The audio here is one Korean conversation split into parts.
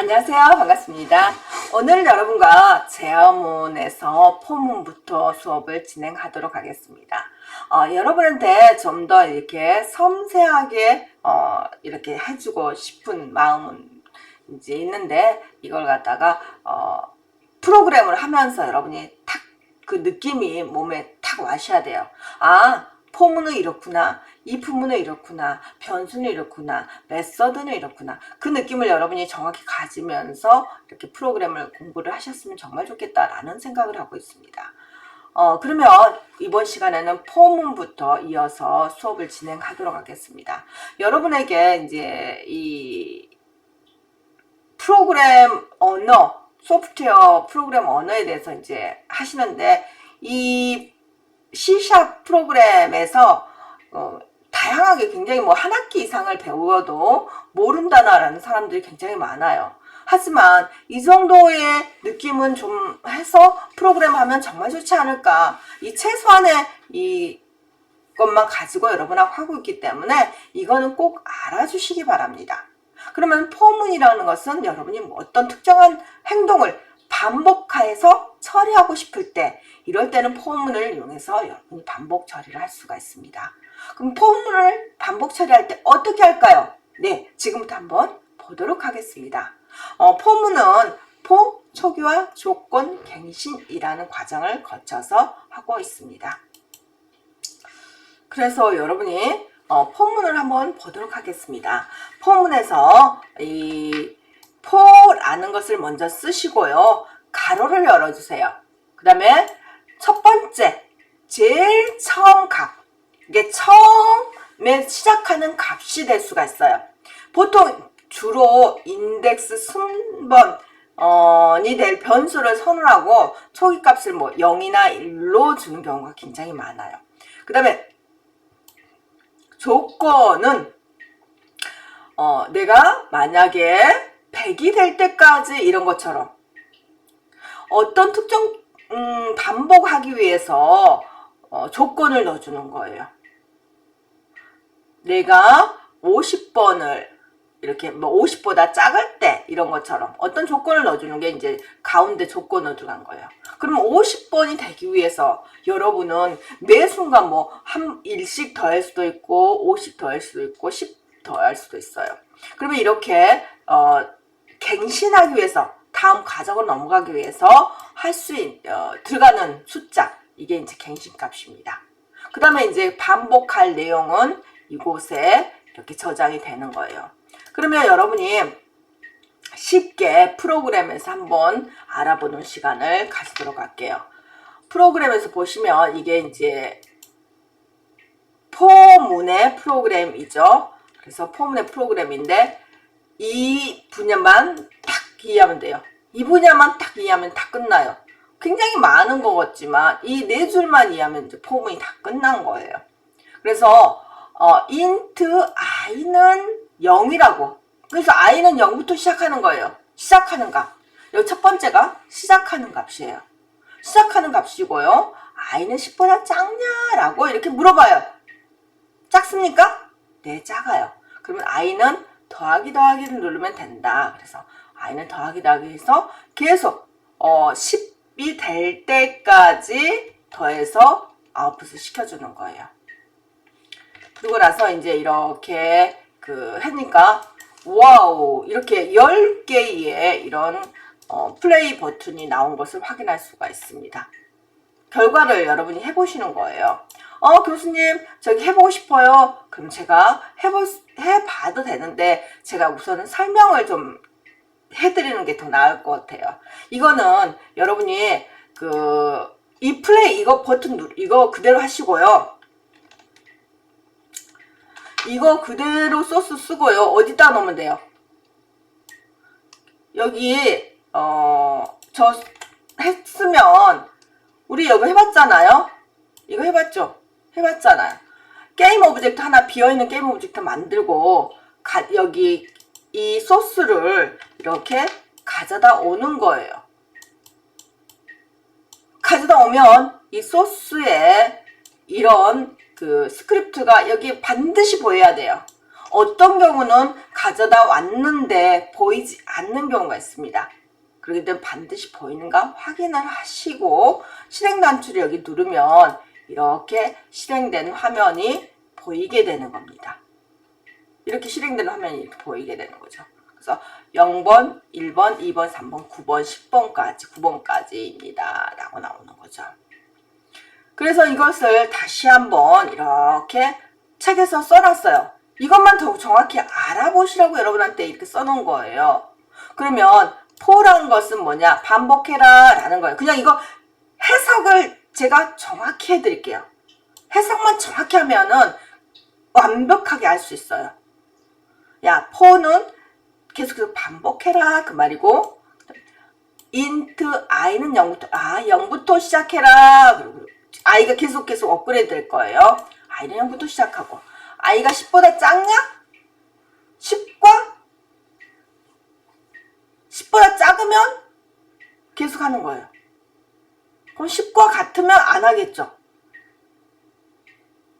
안녕하세요. 반갑습니다. 오늘 여러분과 제어문에서 포문부터 수업을 진행하도록 하겠습니다. 여러분한테 좀 더 이렇게 섬세하게 이렇게 해주고 싶은 마음은 이제 있는데, 이걸 갖다가 프로그램을 하면서 여러분이 탁 그 느낌이 몸에 탁 와셔야 돼요. 포문은 이렇구나, 이 부문은 이렇구나, 변수는 이렇구나, 메서드는 이렇구나. 그 느낌을 여러분이 정확히 가지면서 이렇게 프로그램을 공부를 하셨으면 정말 좋겠다라는 생각을 하고 있습니다. 그러면 이번 시간에는 포문부터 이어서 수업을 진행하도록 하겠습니다. 여러분에게 이제 이 프로그램 언어, 소프트웨어 프로그램 언어에 대해서 이제 하시는데, 이 C# 프로그램에서 다양하게 굉장히 한 학기 이상을 배워도 모른다라는 사람들이 굉장히 많아요. 하지만 이 정도의 느낌은 좀 해서 프로그램 하면 정말 좋지 않을까. 이 최소한의 이 것만 가지고 여러분하고 하고 있기 때문에 이거는 꼭 알아주시기 바랍니다. 그러면 포문이라는 것은 여러분이 어떤 특정한 행동을 반복해서 처리하고 싶을 때, 이럴 때는 포문을 이용해서 여러분이 반복 처리를 할 수가 있습니다. 그럼 포문을 반복 처리할 때 어떻게 할까요? 네, 지금부터 한번 보도록 하겠습니다. 포문은 포, 초기화, 조건, 갱신이라는 과정을 거쳐서 하고 있습니다. 그래서 여러분이 포문을 한번 보도록 하겠습니다. 포문에서 이 포라는 것을 먼저 쓰시고요. 가로를 열어주세요. 그 다음에 첫 번째, 제일 처음 값. 이게 처음에 시작하는 값이 될 수가 있어요. 보통 주로 인덱스 순번이 될 변수를 선언하고 초기 값을 0이나 1로 주는 경우가 굉장히 많아요. 그 다음에 조건은 내가 만약에 100이 될 때까지 이런 것처럼 어떤 특정 반복하기 위해서 조건을 넣어주는 거예요. 내가 50번을 이렇게 50보다 작을 때 이런 것처럼 어떤 조건을 넣어주는 게 이제 가운데 조건으로 들어간 거예요. 그럼 50번이 되기 위해서 여러분은 매 순간 한 1씩 더할 수도 있고 5씩 더할 수도 있고 10 더할 수도 있어요. 그러면 이렇게 갱신하기 위해서, 다음 과정을 넘어가기 위해서 들어가는 숫자, 이게 이제 갱신 값입니다. 그 다음에 이제 반복할 내용은 이곳에 이렇게 저장이 되는 거예요. 그러면 여러분이 쉽게 프로그램에서 한번 알아보는 시간을 가지도록 할게요. 프로그램에서 보시면 이게 이제 포문의 프로그램이죠. 그래서 포문의 프로그램인데 이 분야만 딱 이해하면 돼요. 이 분야만 딱 이해하면 다 끝나요. 굉장히 많은 것 같지만 이 네 줄만 이해하면 이제 포문이 다 끝난 거예요. 그래서 int i는 0이라고. 그래서 i는 0부터 시작하는 거예요. 시작하는 값. 여기 첫 번째가 시작하는 값이에요. 시작하는 값이고요. i는 10보다 작냐라고 이렇게 물어봐요. 작습니까? 네, 작아요. 그러면 i는 더하기를 누르면 된다. 그래서 i는 더하기 해서 계속 10이 될 때까지 더해서 아웃풋을 시켜주는 거예요. 그리고 나서 이제 이렇게 하니까 와우, 이렇게 10개의 이런 플레이 버튼이 나온 것을 확인할 수가 있습니다. 결과를 여러분이 해보시는 거예요. 교수님, 저기 해보고 싶어요. 그럼 제가 해봐도 되는데, 제가 우선은 설명을 좀 해드리는 게 더 나을 것 같아요. 이거는 여러분이 이 플레이, 이거 버튼 이거 그대로 하시고요. 이거 그대로 소스 쓰고요. 어디다 넣으면 돼요? 여기 저 했으면 우리 이거 해봤잖아요. 이거 해봤죠? 해봤잖아요. 게임 오브젝트 하나, 비어있는 게임 오브젝트 만들고 여기 이 소스를 이렇게 가져다 오는 거예요. 가져다 오면 이 소스에 이런 스크립트가 여기 반드시 보여야 돼요. 어떤 경우는 가져다 왔는데 보이지 않는 경우가 있습니다. 그렇기 때문에 반드시 보이는가 확인을 하시고 실행 단추를 여기 누르면 이렇게 실행된 화면이 보이게 되는 겁니다. 이렇게 실행된 화면이 이렇게 보이게 되는 거죠. 그래서 0번, 1번, 2번, 3번, 9번, 10번까지, 9번까지입니다. 라고 나오는 거죠. 그래서 이것을 다시 한번 이렇게 책에서 써놨어요. 이것만 더 정확히 알아보시라고 여러분한테 이렇게 써놓은 거예요. 그러면 포라는 것은 뭐냐? 반복해라 라는 거예요. 그냥 이거 해석을 제가 정확히 해드릴게요. 해석만 정확히 하면은 완벽하게 알 수 있어요. 야, 포는 계속해서 반복해라 그 말이고, int i는 0부터 0부터 시작해라. 그리고 i가 계속 업그레이드 될 거예요. i는 0부터 시작하고, i가 10보다 작냐? 10보다 작으면 계속 하는 거예요. 그럼 10과 같으면 안 하겠죠.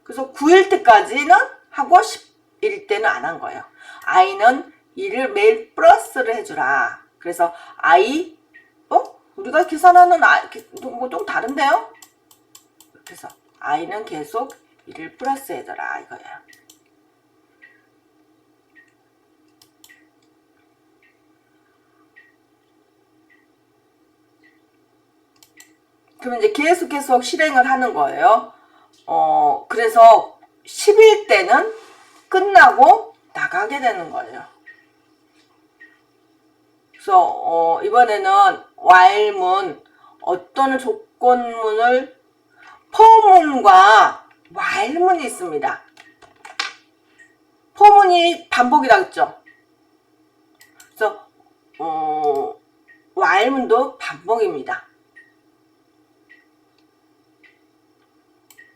그래서 9일 때까지는 하고 10일 때는 안 한 거예요. i는 2를 매일 플러스를 해주라. 그래서 i, 우리가 계산하는 뭐 좀 다른데요? 그래서 i는 계속 2를 플러스 해줘라 이거예요. 그럼 이제 계속 실행을 하는 거예요. 그래서 10일 때는 끝나고 나가게 되는 거예요. 그래서 이번에는 while문 어떤 조건문을 for문과 while문이 있습니다. for문이 반복이라 했죠. 그래서 while문도 반복입니다.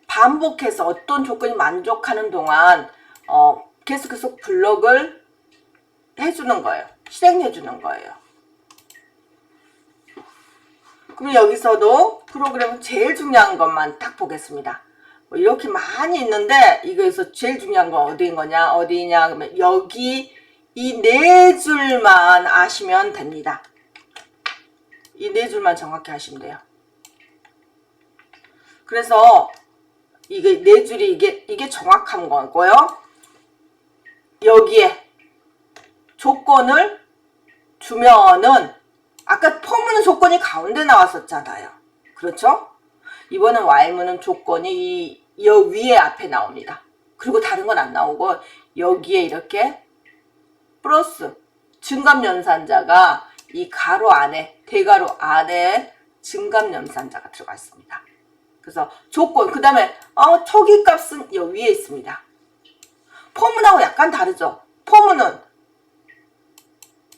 반복해서 어떤 조건이 만족하는 동안 계속 블록을 해주는 거예요. 실행해주는 거예요. 그럼 여기서도 프로그램은 제일 중요한 것만 딱 보겠습니다. 뭐 이렇게 많이 있는데 이거에서 제일 중요한 건 어디인 거냐? 어디냐? 그러면 여기 이 네 줄만 아시면 됩니다. 이 네 줄만 정확히 하시면 돼요. 그래서 이게 네 줄이 이게 정확한 거고요. 여기에 조건을 주면은 아까 포문은 조건이 가운데 나왔었잖아요. 그렇죠? 이번엔 while문은 조건이 이 위에 앞에 나옵니다. 그리고 다른 건 안 나오고 여기에 이렇게 플러스 증감연산자가 이 가로 안에 대가로 안에 증감연산자가 들어가 있습니다. 그래서 조건 그 다음에 초기값은 이 위에 있습니다. 포문하고 약간 다르죠. 포문은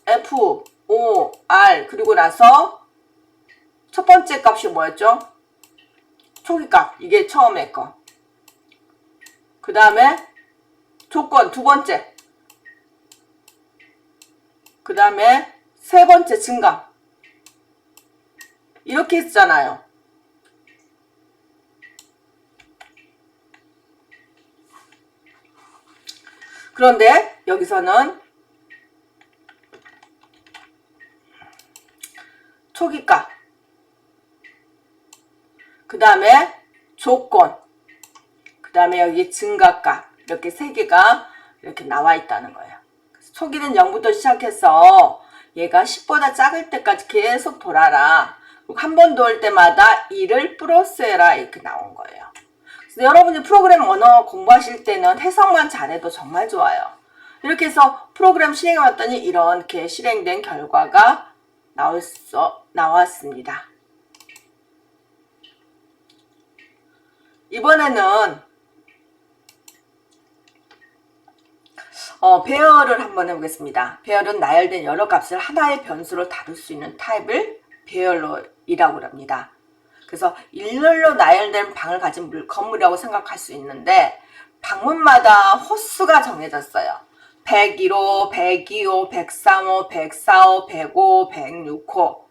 F, O, R 그리고 나서 첫 번째 값이 뭐였죠? 초기값 이게 처음에 거. 그 다음에 조건 두 번째. 그 다음에 세 번째 증감. 이렇게 했잖아요. 그런데 여기서는 초기값, 그 다음에 조건, 그 다음에 여기 증가값 이렇게 세 개가 이렇게 나와 있다는 거예요. 그래서 초기는 0부터 시작해서 얘가 10보다 작을 때까지 계속 돌아라. 한 번 돌 때마다 2를 플러스해라 이렇게 나온 거예요. 그래서 여러분이 프로그램 언어 공부하실 때는 해석만 잘해도 정말 좋아요. 이렇게 해서 프로그램 실행해봤더니 이렇게 실행된 결과가 나왔습니다. 이번에는 배열을 한번 해보겠습니다. 배열은 나열된 여러 값을 하나의 변수로 다룰 수 있는 타입을 배열로이라고 합니다. 그래서 일렬로 나열된 방을 가진 건물이라고 생각할 수 있는데 방문마다 호수가 정해졌어요. 101호, 102호, 103호, 104호, 105, 106호.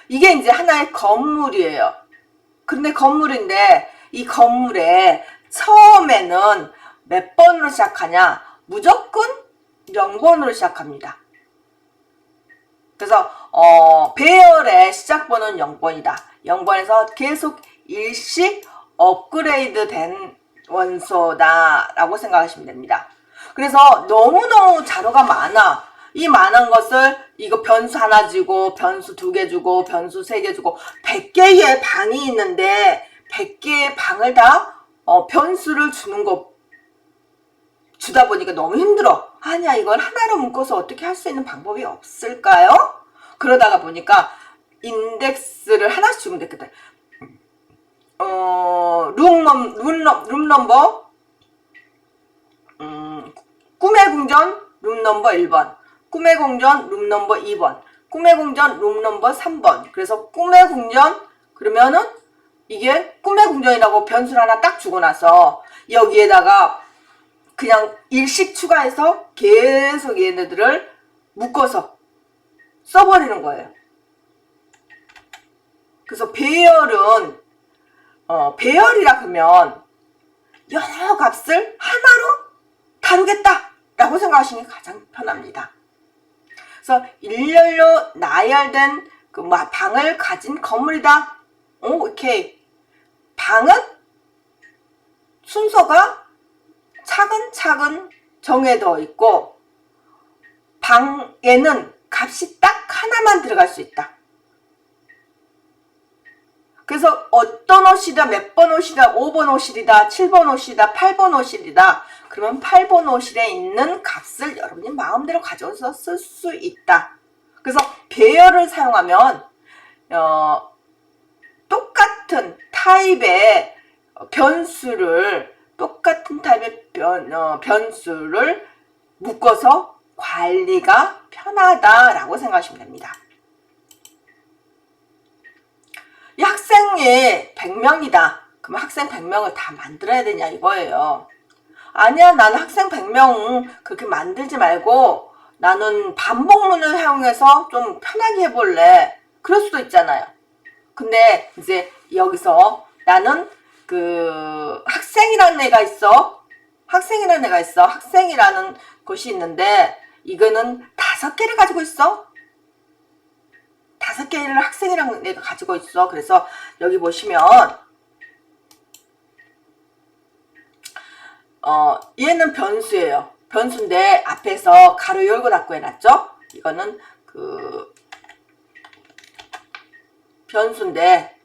이게 이제 하나의 건물이에요. 근데 건물인데 이 건물에 처음에는 몇 번으로 시작하냐? 무조건 0번으로 시작합니다. 그래서 배열의 시작번호는 0번이다. 0번에서 계속 일씩 업그레이드 된 원소다 라고 생각하시면 됩니다. 그래서 너무너무 자료가 많아. 이 많은 것을 이거 변수 하나 주고 변수 2개 주고 변수 3개 주고 100개의 방이 있는데 100개의 방을 다 변수를 주는 거 주다 보니까 너무 힘들어. 아니야, 이걸 하나로 묶어서 어떻게 할 수 있는 방법이 없을까요? 그러다가 보니까 인덱스를 하나씩 주면 되겠다. 룸 넘버, 꿈의 궁전 룸 넘버 1번, 꿈의 궁전 룸 넘버 2번, 꿈의 궁전 룸 넘버 3번. 그래서 꿈의 궁전, 그러면은 이게 꿈의 궁전이라고 변수를 하나 딱 주고 나서 여기에다가 그냥 일씩 추가해서 계속 얘네들을 묶어서 써버리는 거예요. 그래서 배열은 배열이라 그러면 여러 값을 하나로 다루겠다 라고 생각하시는 게 가장 편합니다. 그래서 일렬로 나열된 그 방을 가진 건물이다. 오케이. 방은 순서가 차근차근 정해져 있고 방에는 값이 딱 하나만 들어갈 수 있다. 그래서 어떤 옷이다, 몇 번 옷이다, 5번 옷이다, 7번 옷이다, 8번 옷이다. 그러면 8번 옷실에 있는 값을 여러분이 마음대로 가져서 쓸 수 있다. 그래서 배열을 사용하면 똑같은 타입의 변수를 변수를 묶어서 관리가 편하다라고 생각하시면 됩니다. 이 학생이 100명이다. 그럼 학생 100명을 다 만들어야 되냐 이거예요. 아니야, 나는 학생 100명 그렇게 만들지 말고 나는 반복문을 사용해서 좀 편하게 해볼래. 그럴 수도 있잖아요. 근데 이제 여기서 나는 그 학생이라는 애가 있어. 학생이라는 것이 있는데 이거는 5개를 가지고 있어. 5개를 학생이라는 애가 가지고 있어. 그래서 여기 보시면 얘는 변수예요. 변수인데 앞에서 가로 열고 닫고 해놨죠. 이거는 그 변수인데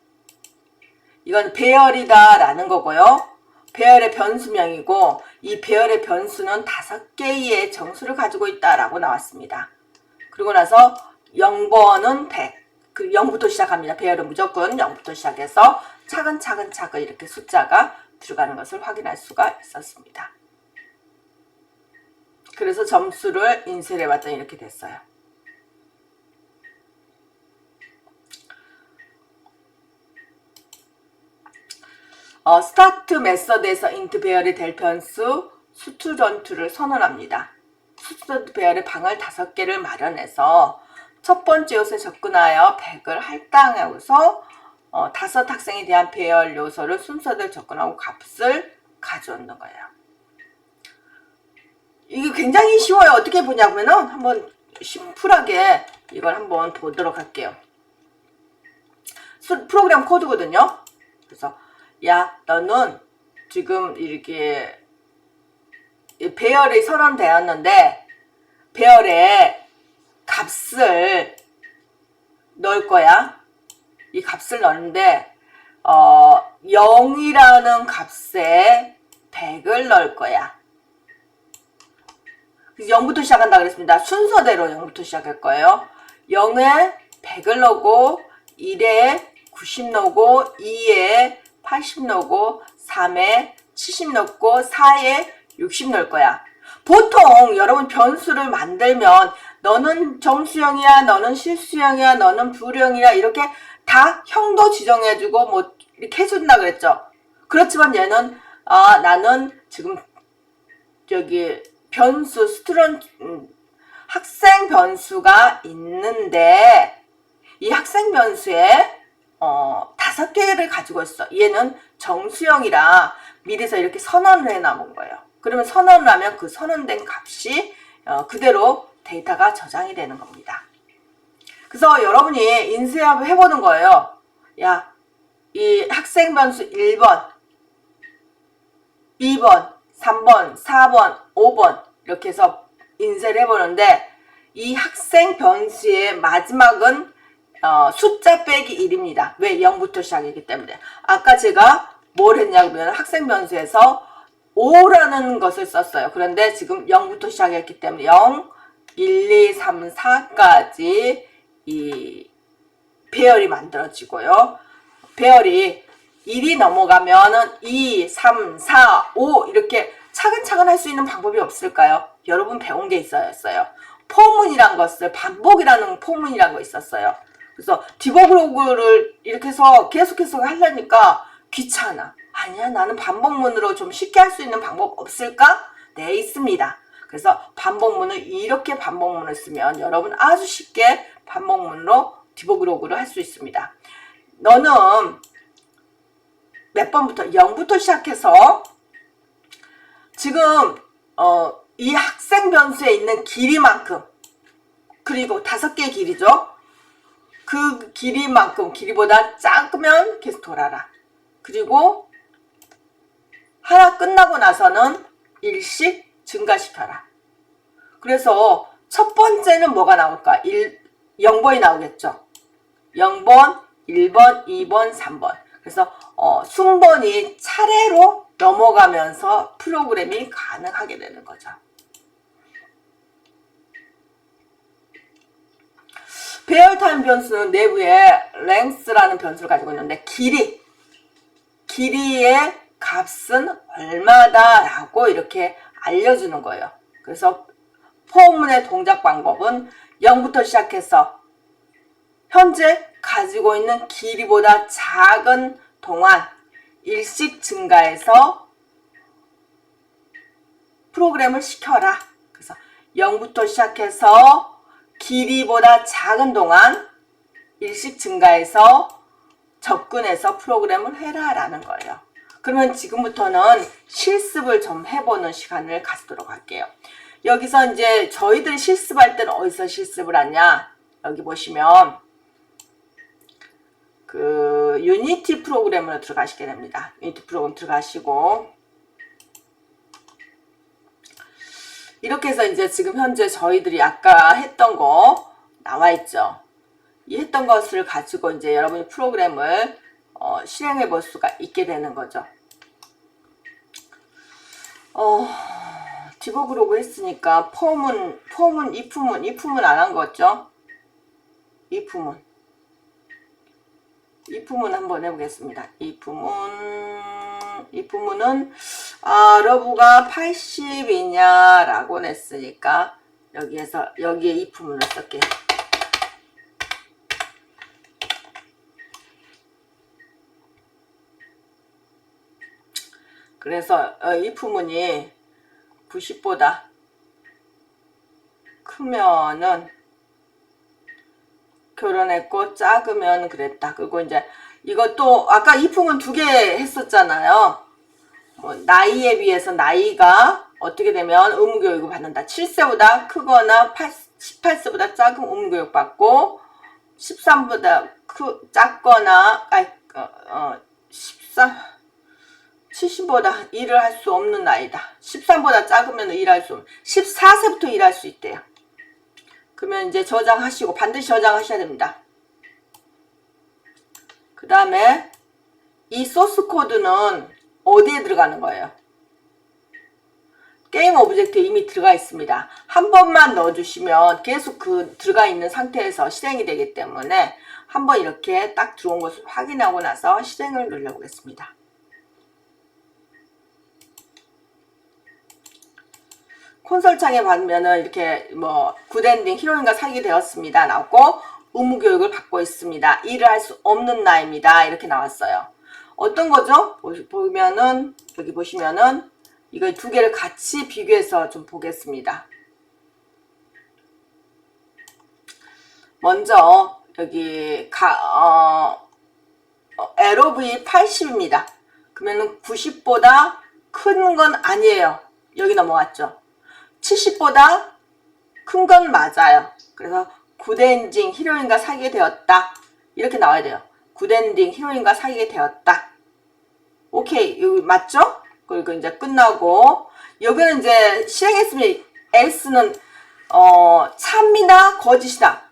이건 배열이다 라는 거고요. 배열의 변수명이고 이 배열의 변수는 5개의 정수를 가지고 있다 라고 나왔습니다. 그리고 나서 0번은 100. 그 0부터 시작합니다. 배열은 무조건 0부터 시작해서 차근차근 이렇게 숫자가 들어가는 것을 확인할 수가 있었습니다. 그래서 점수를 인쇄를 해봤더니 이렇게 됐어요. 스타트 메서드에서 인트 배열이 될 변수 수투전투를 선언합니다. 수투전투 배열의 방을 5개를 마련해서 첫 번째 요소에 접근하여 100을 할당하고서 5학생에 대한 배열 요소를 순서대로 접근하고 값을 가져오는 거예요. 이게 굉장히 쉬워요. 어떻게 보냐면은 한번 심플하게 이걸 한번 보도록 할게요. 프로그램 코드거든요. 그래서 야, 너는 지금 이렇게 배열이 선언되었는데 배열에 값을 넣을 거야. 이 값을 넣는데 0이라는 값에 100을 넣을 거야. 0부터 시작한다 그랬습니다. 순서대로 0부터 시작할 거예요. 0에 100을 넣고 1에 90 넣고 2에 80 넣고 3에 70 넣고 4에 60 넣을 거야. 보통 여러분 변수를 만들면 너는 정수형이야, 너는 실수형이야, 너는 불형이야 이렇게 다 형도 지정해주고 뭐 이렇게 해준다 그랬죠. 그렇지만 얘는 나는 지금 저기 변수 학생 변수가 있는데 이 학생 변수에 5개를 가지고 있어. 얘는 정수형이라 미리서 이렇게 선언을 해놔본 거예요. 그러면 선언을 하면 그 선언된 값이 그대로 데이터가 저장이 되는 겁니다. 그래서 여러분이 인쇄합을 해보는 거예요. 야, 이 학생 변수 1번, 2번, 3번, 4번, 5번 이렇게 해서 인쇄를 해보는데 이 학생 변수의 마지막은 숫자 빼기 1입니다. 왜? 0부터 시작이기 때문에. 아까 제가 뭘 했냐면 학생 변수에서 5라는 것을 썼어요. 그런데 지금 0부터 시작했기 때문에 0, 1, 2, 3, 4까지 이 배열이 만들어지고요. 배열이 1이 넘어가면은 2, 3, 4, 5 이렇게 차근차근 할 수 있는 방법이 없을까요? 여러분 배운 게 있었어요. 포문이란 것을 반복이라는 포문이라는 거 있었어요. 그래서 디버그로그를 이렇게 해서 계속해서 하려니까 귀찮아. 아니야, 나는 반복문으로 좀 쉽게 할 수 있는 방법 없을까? 네, 있습니다. 그래서 반복문을 이렇게 반복문을 쓰면 여러분 아주 쉽게 반복문으로 디버그로그를 할 수 있습니다. 너는 몇 번부터 0부터 시작해서 지금 이 학생 변수에 있는 길이만큼 그리고 5개의 길이죠. 그 길이만큼 길이보다 작으면 계속 돌아라. 그리고 하나 끝나고 나서는 일씩 증가시켜라. 그래서 첫 번째는 뭐가 나올까? 0번이 나오겠죠. 0번, 1번, 2번, 3번. 그래서 순번이 차례로 넘어가면서 프로그램이 가능하게 되는 거죠. 배열타임 변수는 내부에 length라는 변수를 가지고 있는데 길이의 값은 얼마다 라고 이렇게 알려주는 거예요. 그래서 포문의 동작 방법은 0부터 시작해서 현재 가지고 있는 길이보다 작은 동안 일씩 증가해서 프로그램을 시켜라. 그래서 0부터 시작해서 길이보다 작은 동안 일씩 증가해서 접근해서 프로그램을 해라 라는 거예요. 그러면 지금부터는 실습을 좀 해보는 시간을 갖도록 할게요. 여기서 이제 저희들이 실습할 때는 어디서 실습을 하냐? 여기 보시면 그 유니티 프로그램으로 들어가시게 됩니다. 유니티 프로그램 들어가시고 이렇게 해서 이제 지금 현재 저희들이 아까 했던 거 나와 있죠. 이 했던 것을 가지고 이제 여러분이 프로그램을 실행해 볼 수가 있게 되는 거죠. 디버그로그 했으니까 포문, if문 안 한 거죠? if문 한번 해보겠습니다. if문은 러브가 80이냐 라고 냈으니까 여기에 if문을 쓸게요. 그래서 if문이 90보다 크면은 결혼했고 작으면 그랬다. 그리고 이제 이것도 아까 if문 2개 했었잖아요. 나이에 비해서 나이가 어떻게 되면 의무교육을 받는다. 7세보다 크거나 18세보다 작은 의무교육 받고 13보다 작거나 70보다 일을 할 수 없는 나이다. 13보다 작으면 일할 수 없는 14세부터 일할 수 있대요. 그러면 이제 저장하시고 반드시 저장하셔야 됩니다. 그 다음에 이 소스 코드는 어디에 들어가는 거예요? 게임 오브젝트에 이미 들어가 있습니다. 한 번만 넣어주시면 계속 그 들어가 있는 상태에서 실행이 되기 때문에 한번 이렇게 딱 들어온 것을 확인하고 나서 실행을 눌러보겠습니다. 콘솔 창에 받으면은 이렇게 굿엔딩 히로인과 사귀게 되었습니다 나오고 의무교육을 받고 있습니다. 일을 할 수 없는 나이입니다. 이렇게 나왔어요. 어떤 거죠? 보면은 여기 보시면은 이거 2개를 같이 비교해서 좀 보겠습니다. 먼저 여기 LOV 80입니다. 그러면은 90보다 큰 건 아니에요. 여기 넘어갔죠. 70보다 큰 건 맞아요. 그래서 굿엔딩 히로인과 사귀게 되었다. 이렇게 나와야 돼요. 굿엔딩 히로인과 사귀게 되었다. 오케이. 여기 맞죠? 그리고 이제 끝나고 여기는 이제 실행했으면 else는 참이나 거짓이다.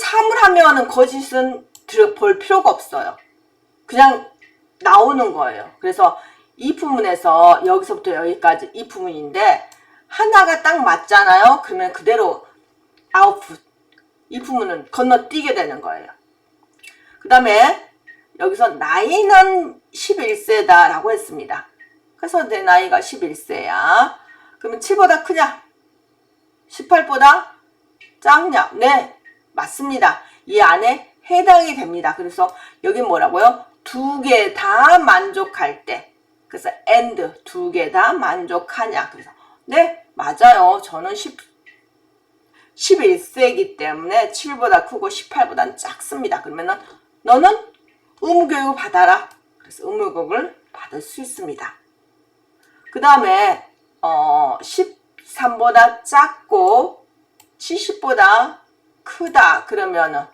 참을 하면은 거짓은 볼 필요가 없어요. 그냥 나오는 거예요. 그래서 이 부분에서 여기서부터 여기까지 이 부분인데 하나가 딱 맞잖아요. 그러면 그대로 아웃풋 이 부분은 건너뛰게 되는 거예요. 그 다음에 여기서 나이는 11세다 라고 했습니다. 그래서 내 나이가 11세야. 그러면 7보다 크냐? 18보다 작냐? 네, 맞습니다. 이 안에 해당이 됩니다. 그래서 여기 뭐라고요? 두 개 다 만족할 때. 그래서 and 두 개 다 만족하냐? 그래서 네, 맞아요. 저는 11세이기 때문에 7보다 크고 18보다는 작습니다. 그러면은 너는 의무교육을 받아라. 그래서 의무교육을 받을 수 있습니다. 그 다음에 13보다 작고 70보다 크다. 그러면은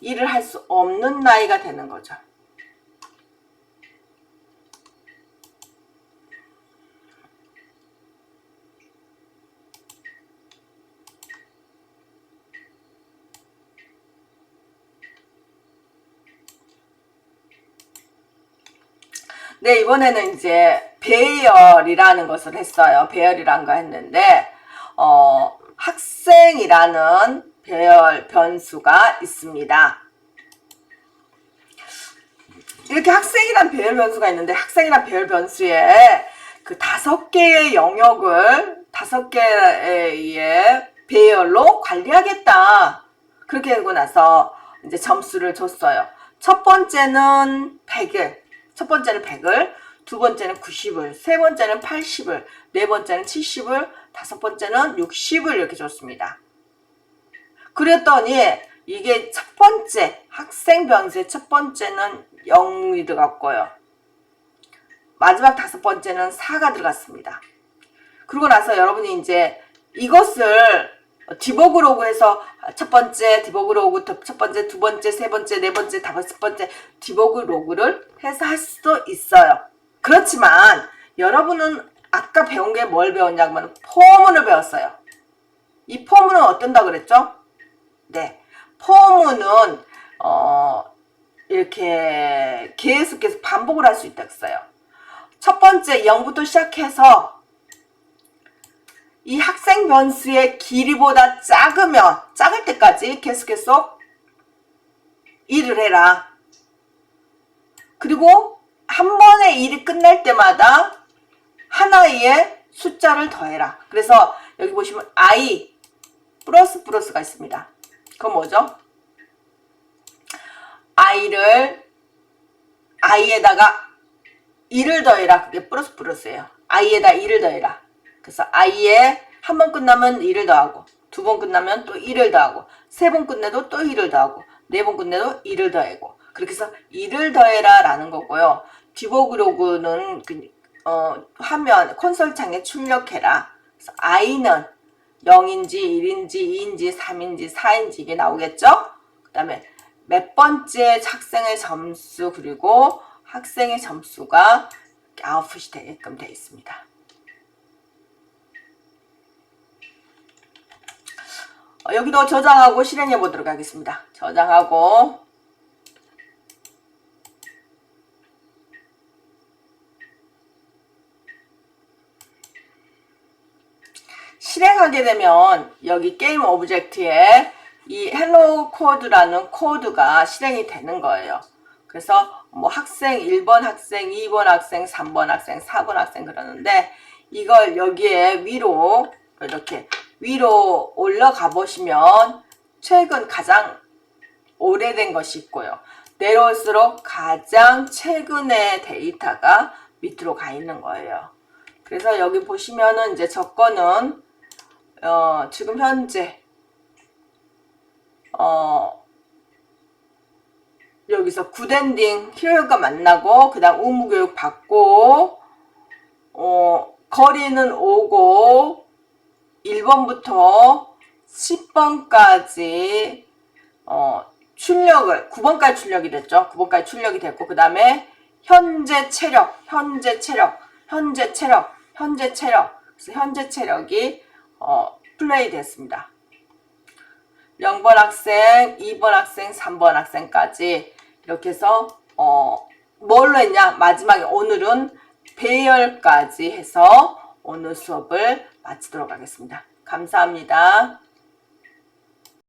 일을 할 수 없는 나이가 되는 거죠. 네, 이번에는 이제 배열이라는 것을 했어요. 배열이란 거 했는데 학생이라는 배열 변수가 있습니다. 이렇게 학생이란 배열 변수가 있는데 학생이란 배열 변수에 그 5개의 영역을 5개의 배열로 관리하겠다. 그렇게 하고 나서 이제 점수를 줬어요. 첫 번째는 100을, 두 번째는 90을, 세 번째는 80을, 네 번째는 70을, 다섯 번째는 60을 이렇게 줬습니다. 그랬더니 이게 첫 번째 학생 변수의 첫 번째는 0이 들어갔고요. 마지막 다섯 번째는 4가 들어갔습니다. 그러고 나서 여러분이 이제 이것을 디버그 로그 해서 첫 번째 디버그 로그, 첫 번째, 두 번째, 세 번째, 네 번째, 다섯 번째 디버그 로그를 해서 할 수도 있어요. 그렇지만 여러분은 아까 배운 게 뭘 배웠냐면 포문을 배웠어요. 이 포문은 어떤다 그랬죠? 네, 포문은 이렇게 계속해서 반복을 할 수 있다 했어요. 첫 번째 0부터 시작해서 이 학생 변수의 길이보다 작을 때까지 계속해서 일을 해라. 그리고 한 번의 일이 끝날 때마다 하나의 숫자를 더해라. 그래서 여기 보시면 i 플러스가 있습니다. 그건 뭐죠? i에다가 2를 더해라. 그게 플러스예요. i에다 2를 더해라. 그래서 i에 한 번 끝나면 2를 더하고, 두 번 끝나면 또 2를 더하고, 세 번 끝내도 또 2를 더하고, 네 번 끝내도 2를 더하고, 그렇게 해서 2를 더해라 라는 거고요. 디버그 로그는 화면 콘솔 창에 출력해라. 그래서 i는 0인지 1인지 2인지 3인지 4인지 이게 나오겠죠? 그 다음에 몇 번째 학생의 점수, 그리고 학생의 점수가 아웃풋이 되게끔 되어 있습니다. 여기도 저장하고 실행해 보도록 하겠습니다. 저장하고 실행하게 되면 여기 게임 오브젝트에 이 헬로 코드라는 코드가 실행이 되는 거예요. 그래서 뭐 학생 1번 학생, 2번 학생, 3번 학생, 4번 학생 그러는데 이걸 여기에 위로 이렇게 위로 올라가 보시면 최근 가장 오래된 것이 있고요. 내려올수록 가장 최근의 데이터가 밑으로 가 있는 거예요. 그래서 여기 보시면은 이제 저 거는 지금 현재 여기서 굿엔딩 히로가 만나고 그 다음 의무교육 받고 거리는 오고 1번부터 10번까지 출력을 9번까지 출력이 됐죠. 9번까지 출력이 됐고 그 다음에 현재 체력. 그래서 현재 체력이 플레이 됐습니다. 0번 학생, 2번 학생, 3번 학생까지 이렇게 해서 뭘로 했냐? 마지막에 오늘은 배열까지 해서 오늘 수업을 마치도록 하겠습니다. 감사합니다.